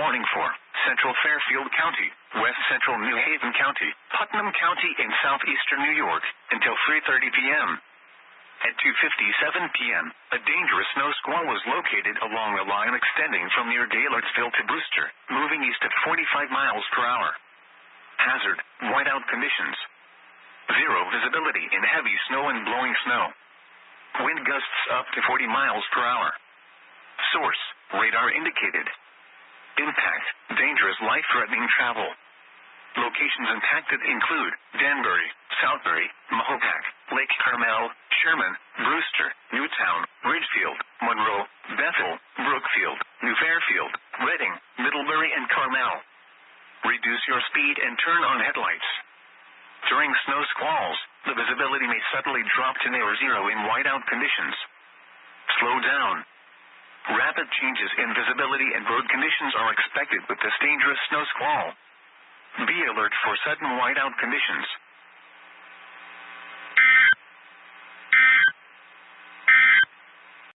warning for Central Fairfield County, West Central New Haven County, Putnam County, and southeastern New York until 3:30 p.m. At 2:57 p.m., a dangerous snow squall was located along a line extending from near Gaylordsville to Brewster, moving east at 45 miles per hour. Hazard: whiteout conditions. Zero visibility in heavy snow and blowing snow. Wind gusts up to 40 miles per hour. Source: radar indicated. Impact: dangerous, life-threatening travel. Locations impacted include Danbury, Southbury, Mahopac, Lake Carmel, Sherman, Brewster, Newtown, Ridgefield, Monroe, Bethel, Brookfield, New Fairfield, Reading, Middlebury, and Carmel. Reduce your speed and turn on headlights. During snow squalls, the visibility may suddenly drop to near zero in whiteout conditions. Slow down. Rapid changes in visibility and road conditions are expected with this dangerous snow squall. Be alert for sudden whiteout conditions.